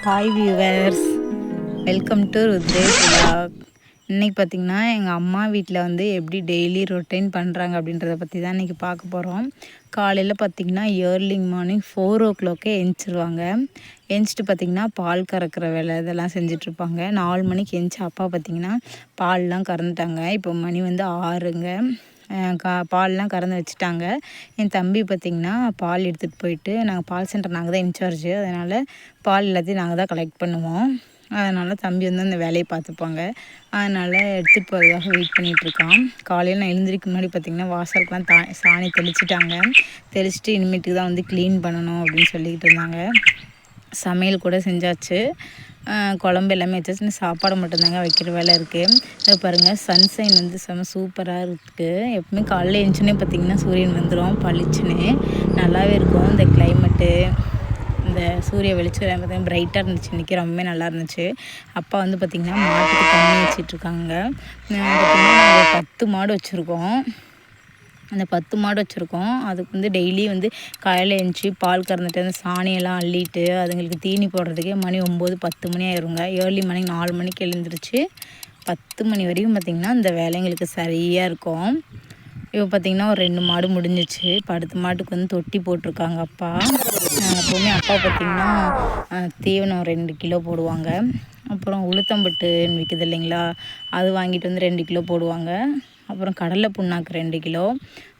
Hi viewers, welcome to Rudresh vlog. இன்றைக்கி பார்த்திங்கன்னா எங்கள் அம்மா வீட்டில் வந்து எப்படி டெய்லி ரொட்டீன் பண்ணுறாங்க அப்படின்றத பற்றி தான் இன்றைக்கி பார்க்க போகிறோம். காலையில் பார்த்திங்கன்னா ஏர்லி மார்னிங் 4 o'clock எழுந்திரிச்சிருவாங்க. எழுந்திரிச்சிட்டு பார்த்திங்கன்னா பால் கறக்கிற வேலை இதெல்லாம் செஞ்சிட்ருப்பாங்க. 4 மணிக்கு எழுந்திரிச்சி அப்பா பார்த்திங்கன்னா பால்லாம் கறந்துட்டாங்க. இப்போ மணி வந்து 6ங்க. பால்லாம் கறந்து வச்சுட்டாங்க. என் தம்பி பார்த்திங்கன்னா பால் எடுத்துகிட்டு போயிட்டு, நாங்கள் பால் சென்டர் நாங்கள் தான் இன்சார்ஜு, அதனால் பால் எல்லாத்தையும் நாங்கள் தான் கலெக்ட் பண்ணுவோம். அதனால் தம்பி வந்து அந்த வேலையை பார்த்துப்பாங்க. அதனால் எடுத்துகிட்டு போகிறதுக்காக வெயிட் பண்ணிகிட்ருக்கான். காலையில் நான் எழுந்திரிக்க முன்னாடி பார்த்திங்கன்னா வாசலுக்கெலாம் சாணி தெளிச்சிட்டாங்க. தெளிச்சிட்டு இனிமேட்டுக்கு தான் வந்து க்ளீன் பண்ணணும் அப்படின்னு சொல்லிக்கிட்டு இருந்தாங்க. சமையல் கூட செஞ்சாச்சு. குழம்பு எல்லாமே வச்சாச்சு. சாப்பாடு மட்டும்தாங்க வைக்கிற வேலை இருக்குது. இதை பாருங்கள், சன்சைன் வந்து செம்ம சூப்பராக இருக்குது. எப்பவுமே காலையில் எழுந்திரிச்சோன்னே பார்த்திங்கன்னா சூரியன் வந்துடும் பளிச்சுன்னு. நல்லாவே இருக்கும் இந்த கிளைமேட்டு. இந்த சூரிய வெளிச்சம் பார்த்திங்கன்னா பிரைட்டாக இருந்துச்சு. இன்றைக்கி ரொம்பவே நல்லா இருந்துச்சு. அப்பா வந்து பார்த்திங்கன்னா மாட்டுக்கு தண்ணி வச்சிட்ருக்காங்க. பார்த்திங்கன்னா நாங்கள் 10 மாடு வச்சுருக்கோம். அந்த 10 மாடு வச்சுருக்கோம். அதுக்கு வந்து டெய்லி வந்து காலையில் எழுந்துச்சி பால் கறந்துட்டு அந்த சாணியெல்லாம் அள்ளிட்டு அதுங்களுக்கு தீனி போடுறதுக்கே மணி 9 10 மணி ஆயிருங்க. ஏர்லி மார்னிங் 4 மணிக்கு எழுந்திரிச்சு 10 மணி வரைக்கும் பார்த்திங்கன்னா இந்த வேலைங்களுக்கு சரியாக இருக்கும். இப்போ பார்த்திங்கன்னா ஒரு 2 மாடு முடிஞ்சிச்சு. இப்போ அடுத்த மாட்டுக்கு வந்து தொட்டி போட்டிருக்காங்க அப்பா. எப்போவுமே அப்பா பார்த்திங்கன்னா தீவனம் 2 கிலோ போடுவாங்க. அப்புறம் உளுத்தம்பட்டுன்னு விற்குது இல்லைங்களா, அது வாங்கிட்டு வந்து 2 கிலோ போடுவாங்க. அப்புறம் கடலை புண்ணாக்கு 2 கிலோ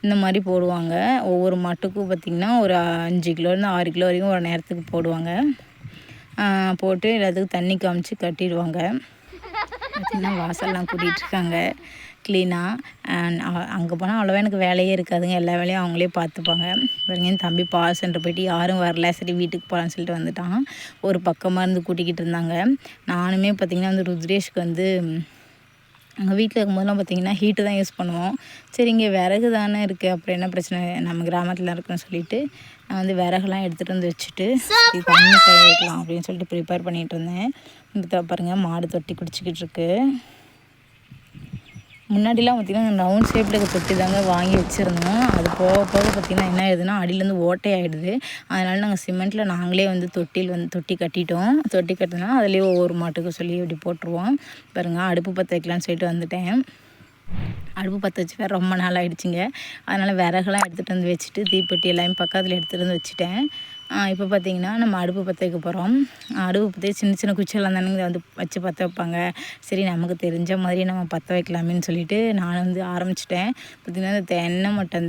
இந்த மாதிரி போடுவாங்க. ஒவ்வொரு மாட்டுக்கும் பார்த்திங்கன்னா ஒரு 5 கிலோலேருந்து 6 கிலோ வரைக்கும் ஒரு நேரத்துக்கு போடுவாங்க. போட்டு எல்லாத்துக்கும் தண்ணி காமிச்சு கட்டிடுவாங்க. பார்த்திங்கன்னா வாசல்லாம் கூட்டிகிட்ருக்காங்க க்ளீனாக. அங்கே போனால் அவ்வளோவா எனக்கு வேலையே இருக்காதுங்க. எல்லா வேலையும் அவங்களே பார்த்துப்பாங்க. பாருங்க, என் தம்பி பால் சென்டர் போயிட்டு யாரும் வரல, சரி வீட்டுக்கு போகலான்னு சொல்லிட்டு வந்துட்டான். ஒரு பக்கமாக இருந்து கூட்டிக்கிட்டு இருந்தாங்க. நானுமே பார்த்திங்கன்னா வந்து ருத்ரேஷ்க்கு வந்து எங்கள் வீட்டில் இருக்கும்போதெல்லாம் பார்த்திங்கன்னா ஹீட்டு தான் யூஸ் பண்ணுவோம். சரி இங்கே விறகு தானே இருக்குது, அப்புறம் என்ன பிரச்சனை, நம்ம கிராமத்தில் இருக்குன்னு சொல்லிட்டு நான் வந்து விறகுலாம் எடுத்துகிட்டு வந்து வச்சுட்டு தண்ணி காய வைக்கலாம் அப்படின்னு சொல்லிட்டு ப்ரிப்பேர் பண்ணிகிட்டு இருந்தேன். இப்போ பாருங்கள், மாடு தொட்டி குடிச்சிக்கிட்டு இருக்கு. முன்னாடிலாம் பார்த்திங்கன்னா ரவுண்ட் ஷேப்பில் இருக்க தொட்டி தாங்க வாங்கி வச்சுருந்தோம். அது போக போக பார்த்திங்கன்னா என்ன ஆயிடுதுன்னா அடியிலேருந்து ஓட்டையாகிடுது. அதனால் நாங்கள் சிமெண்ட்டில் நாங்களே வந்து தொட்டி கட்டிட்டோம். தொட்டி கட்டினா அதுலேயே ஒவ்வொரு மாட்டுக்கு சொல்லி இப்படி போட்டுருவோம். பாருங்கள், அடுப்பு பற்ற வைக்கலான்னு சொல்லிட்டு வந்துட்டேன். அடுப்பு பற்ற வச்சு வேறு ரொம்ப நாள் ஆகிடுச்சிங்க. அதனால் விறகுலாம் எடுத்துகிட்டு வந்து வச்சுட்டு தீப்பெட்டி எல்லாமே பக்கத்தில் எடுத்துகிட்டு வந்து வச்சுட்டேன். இப்போ பார்த்திங்கன்னா நம்ம அடுப்பு பற்ற வைக்க போகிறோம். அடுப்பு பற்றி சின்ன சின்ன குச்சியெல்லாம் தானே வந்து வச்சு பற்ற வைப்பாங்க. சரி நமக்கு தெரிஞ்ச மாதிரி நம்ம பற்ற வைக்கலாமேன்னு சொல்லிட்டு நான் வந்து ஆரம்பிச்சிட்டேன். பார்த்திங்கன்னா அந்த தென்னை மட்டை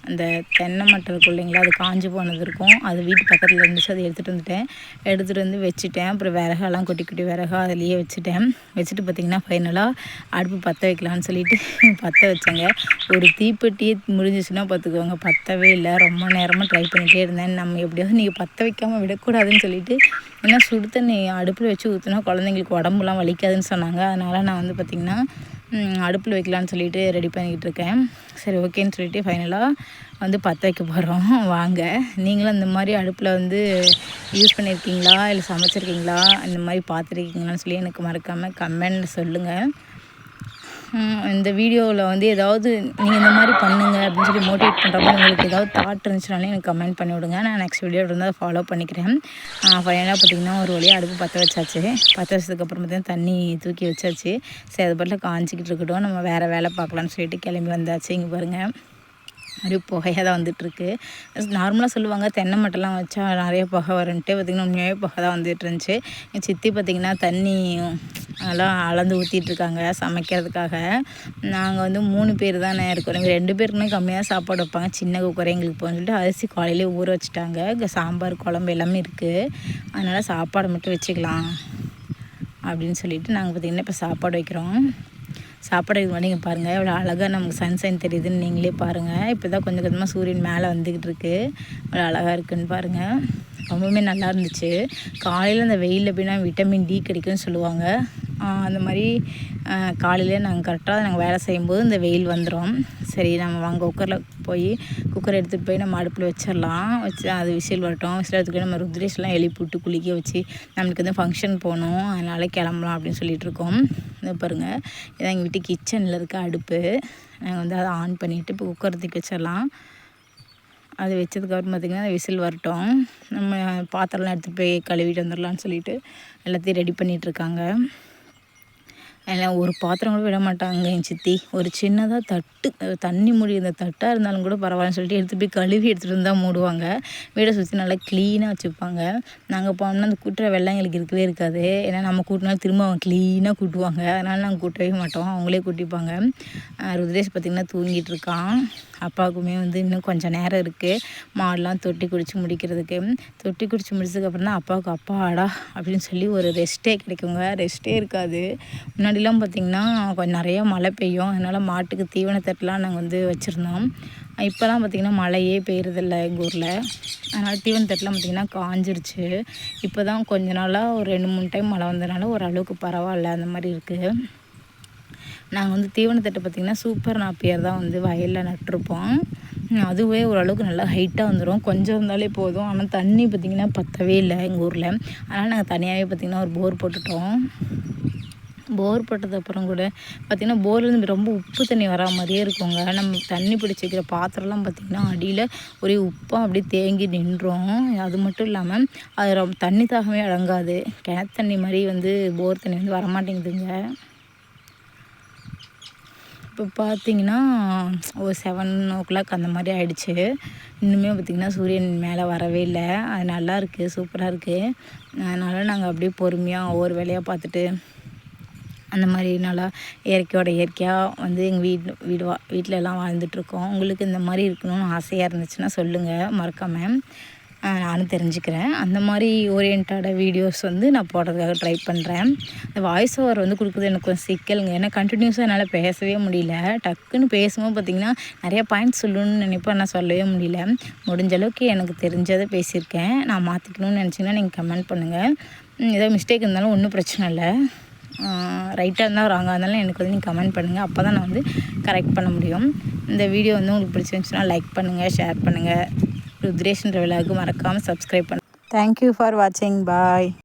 அந்த தென்னை மட்டை இருக்கும் இல்லைங்களா, அது காஞ்சி போனது இருக்கும். அது வீட்டு பக்கத்தில் இருந்துச்சு, அதை எடுத்துகிட்டு வந்துட்டேன். எடுத்துகிட்டு வந்து வச்சுட்டேன். அப்புறம் விறகெல்லாம் குட்டி குட்டி விறகா அதிலேயே வச்சுட்டேன். வச்சுட்டு பார்த்திங்கன்னா ஃபைனலாக அடுப்பு பற்ற வைக்கலான்னு சொல்லிட்டு பற்ற வச்சேங்க. ஒரு தீப்பெட்டியே முடிஞ்சிச்சுன்னா பார்த்துக்கோங்க, பற்றவே இல்லை. ரொம்ப நேரமாக ட்ரை பண்ணிகிட்டே இருந்தேன். நம்ம எப்படியாவது நீங்கள் பற்ற வைக்காமல் விடக்கூடாதுன்னு சொல்லிட்டு, ஏன்னா சுடு தண்ணி அடுப்பில் வச்சு ஊற்றினா குழந்தைங்களுக்கு உடம்புலாம் வலிக்காதுன்னு சொன்னாங்க. அதனால் நான் வந்து பார்த்திங்கன்னா அடுப்பில் வைக்கலான்னு சொல்லிட்டு ரெடி பண்ணிக்கிட்டு இருக்கேன். சரி ஓகேன்னு சொல்லிட்டு ஃபைனலாக வந்து பற்ற வைக்க போகிறோம். வாங்க, நீங்களும் இந்த மாதிரி அடுப்பில் வந்து யூஸ் பண்ணியிருக்கீங்களா, இல்லை சமைச்சிருக்கீங்களா, இந்த மாதிரி பார்த்துருக்கீங்களான்னு சொல்லி எனக்கு மறக்காமல் கமெண்ட்டில் சொல்லுங்கள். இந்த வீடியோவில் வந்து ஏதாவது நீங்கள் இந்த மாதிரி பண்ணுங்கள் அப்படின்னு சொல்லி மோட்டிவேட் பண்ணுற மாதிரி உங்களுக்கு ஏதாவது தாட் இருந்துச்சுனாலே எனக்கு கமெண்ட் பண்ணி விடுங்க. நான் நெக்ஸ்ட் வீடியோ இருந்தால் ஃபாலோ பண்ணிக்கிறேன். ஃபைனலாக பார்த்திங்கன்னா ஒரு வழியாக அடுப்பு பற்ற வச்சாச்சு. பற்ற வச்சதுக்கப்புறம் பார்த்திங்கன்னா தண்ணி தூக்கி வச்சாச்சு. சரி, அது பாட்டில் காஞ்சிக்கிட்டு இருக்கட்டும், நம்ம வேறு வேலை பார்க்கலான்னு சொல்லிட்டு கிளம்பி வந்தாச்சு. இங்கே பாருங்கள், அப்படியே புகையாக தான் வந்துட்டுருக்கு. நார்மலாக சொல்லுவாங்க தென்னை மட்டைலாம் வச்சா நிறைய புகை வரும்ன்ட்டு. பார்த்திங்கன்னா உண்மையாகவே புகை தான் வந்துட்டு இருந்துச்சு. என் சித்தி பார்த்திங்கன்னா தண்ணி அதெல்லாம் அளந்து ஊற்றிட்டுருக்காங்க சமைக்கிறதுக்காக. நாங்கள் வந்து 3 பேர் தானே இருக்கோம். எங்கள் 2 பேருக்குமே கம்மியாக சாப்பாடு வைப்பாங்க. சின்ன குக்கரை எங்களுக்கு போகணுன்னு சொல்லிட்டு அரிசி காலையிலே ஊற வச்சுட்டாங்க. இங்கே சாம்பார் குழம்பு எல்லாமே இருக்குது. அதனால் சாப்பாடு மட்டும் வச்சுக்கலாம் அப்படின்னு சொல்லிட்டு நாங்கள் பார்த்திங்கன்னா இப்போ சாப்பாடு வைக்கிறோம். சாப்பாடு இது மாதிரி பாருங்கள் எவ்வளோ அழகாக நமக்கு சன்சைன் தெரியுதுன்னு நீங்களே பாருங்கள். இப்போ தான் கொஞ்சம் கொஞ்சமாக சூரியன் மேலே வந்துக்கிட்டு இருக்குது. அவ்வளோ அழகாக இருக்குதுன்னு பாருங்கள். ரொம்பவுமே நல்லா இருந்துச்சு. காலையில் அந்த வெயிலில் போய்னா விட்டமின் டி கிடைக்கும்னு சொல்லுவாங்க. அந்த மாதிரி காலையில் நாங்கள் வேலை செய்யும்போது இந்த வெயில் வந்துடும். சரி நம்ம வாங்க குக்கரில் போய் குக்கரை எடுத்துகிட்டு போய் நம்ம அடுப்பில் வச்சிடலாம். வச்சு அது விசில் வரட்டும். விசில் எடுத்துக்கிட்டு நம்ம ருத்ரேஷ்லாம் எழுப்பி விட்டு குளிக்க வச்சு நம்மளுக்கு வந்து ஃபங்க்ஷன் போகணும், அதனால் கிளம்பலாம் அப்படின்னு சொல்லிகிட்ருக்கோம். இதை பாருங்கள், இதான் எங்கள் வீட்டு கிச்சனில் இருக்க அடுப்பு. நாங்கள் வந்து அதை ஆன் பண்ணிவிட்டு இப்போ குக்கர் தூக்கி வச்சிடலாம். அது வச்சதுக்கப்புறம் பார்த்திங்கன்னா விசில் வரட்டும், நம்ம பாத்திரம்லாம் எடுத்துகிட்டு போய் கழுவிட்டு வந்துடலான்னு சொல்லிட்டு எல்லாத்தையும் ரெடி பண்ணிகிட்ருக்காங்க. எல்லாம் ஒரு பாத்திரம் கூட விட மாட்டாங்க என் சித்தி. ஒரு சின்னதாக தட்டு தண்ணி மூடி இந்த தட்டாக இருந்தாலும் கூட பரவாயில்லன்னு சொல்லிட்டு எடுத்துகிட்டு போய் கழுவி எடுத்துகிட்டு வந்து தான் மூடுவாங்க. வீடை சுற்றி நல்லா க்ளீனாக வச்சுப்பாங்க. நாங்கள் போனோம்னா அந்த கூட்டுற வெள்ளம் எங்களுக்கு இருக்கவே இருக்காது. ஏன்னா நம்ம கூட்டினாலும் திரும்ப அவங்க க்ளீனாக கூட்டுவாங்க. அதனால் நாங்கள் கூட்டவே மாட்டோம், அவங்களே கூட்டிப்பாங்க. ருத்ரேஷ் பார்த்திங்கன்னா தூங்கிட்டு இருக்கான். அப்பாவுக்குமே வந்து இன்னும் கொஞ்சம் நேரம் இருக்குது மாடெலாம் தொட்டி குடித்து முடிக்கிறதுக்கு. தொட்டி குடித்து முடிச்சதுக்கப்புறம் தான் அப்பாவுக்கு அப்பாடா அப்படின்னு சொல்லி ஒரு ரெஸ்ட்டே கிடைக்குங்க. ரெஸ்ட்டே இருக்காது. முன்னாடிலாம் பார்த்திங்கன்னா கொஞ்சம் நிறையா மழை பெய்யும், அதனால் மாட்டுக்கு தீவனத்தட்டெலாம் நாங்கள் வந்து வச்சுருந்தோம். இப்போலாம் பார்த்திங்கன்னா மழையே பெய்யறதில்ல எங்கள் ஊரில். அதனால் தீவனத்தட்டெலாம் பார்த்திங்கன்னா காஞ்சிருச்சு. இப்போ தான் கொஞ்ச நாளாக ஒரு 2-3 டைம் மழை வந்ததுனால ஓரளவுக்கு பரவாயில்ல அந்த மாதிரி இருக்குது. நாங்கள் வந்து தீவனத்தட்டை பார்த்திங்கன்னா சூப்பர் நாப்பியர் தான் வந்து வயலில் நட்டிருப்போம். அதுவே ஓரளவுக்கு நல்லா ஹைட்டாக வந்துடும், கொஞ்சம் இருந்தாலே போதும். ஆனால் தண்ணி பார்த்திங்கன்னா பற்றவே இல்லை எங்கள் ஊரில். அதனால் நாங்கள் தனியாகவே பார்த்திங்கன்னா ஒரு போர் போட்டுட்டோம். போர் போட்டதுக்கப்புறம் கூட பார்த்திங்கன்னா போர்லேருந்து ரொம்ப உப்பு தண்ணி வரா மாதிரியே இருக்குங்க. நம்ம தண்ணி பிடிச்சி வைக்கிற பாத்திரம்லாம் பார்த்திங்கன்னா அடியில் ஒரே உப்பாக அப்படியே தேங்கி நின்றோம். அது மட்டும் இல்லாமல் அது தண்ணி தாகமே அடங்காது. கிணத்து தண்ணி மாதிரி வந்து போர் தண்ணி வந்து வரமாட்டேங்குதுங்க. இப்போ பார்த்திங்கன்னா ஒரு 7 அந்த மாதிரி ஆகிடுச்சு. இன்னுமே பார்த்திங்கன்னா சூரியன் மேலே வரவே இல்லை. அது நல்லா இருக்குது, சூப்பராக இருக்குது. அதனால் நாங்கள் அப்படியே பொறுமையாக ஒவ்வொரு வேலையாக பார்த்துட்டு அந்த மாதிரி நல்லா இயற்கையோட இயற்கையாக வந்து எங்கள் வீட்டிலலாம் வாழ்ந்துட்டுருக்கோம். உங்களுக்கு இந்த மாதிரி இருக்கணும்னு ஆசையாக இருந்துச்சுன்னா சொல்லுங்கள் மறக்காமல், நானும் தெரிஞ்சுக்கிறேன். அந்த மாதிரி ஓரியன்டான வீடியோஸ் வந்து நான் போடுறதுக்காக ட்ரை பண்ணுறேன். இந்த வாய்ஸ் ஓவர் வந்து கொடுக்குறது எனக்கு கொஞ்சம் சிக்கலுங்க. ஏன்னா கண்டினியூஸாக என்னால் பேசவே முடியல. டக்குன்னு பேசும்போது பார்த்திங்கன்னா நிறையா பாயிண்ட்ஸ் சொல்லணும்னு நினைப்பேன், நான் சொல்லவே முடியல. முடிஞ்ச அளவுக்கு எனக்கு தெரிஞ்சதை பேசியிருக்கேன். நான் மாற்றிக்கணும்னு நினச்சிங்கன்னா நீங்கள் கமெண்ட் பண்ணுங்கள். ஏதோ மிஸ்டேக் இருந்தாலும் ஒன்றும் பிரச்சனை இல்லை. ரைட்டாக இருந்தால் ராங்காக இருந்தாலும் எனக்கு வந்து நீங்கள் கமெண்ட் பண்ணுங்கள். அப்போ தான் நான் வந்து கரெக்ட் பண்ண முடியும். இந்த வீடியோ வந்து உங்களுக்கு பிடிச்சிருந்துச்சுன்னா லைக் பண்ணுங்கள், ஷேர் பண்ணுங்கள். ருத்ரேஷ்ன்ற விழாவுக்கு மறக்காமல் சப்ஸ்கிரைப் பண்ணுங்கள். தேங்க்யூ ஃபார் வாட்சிங். பாய்.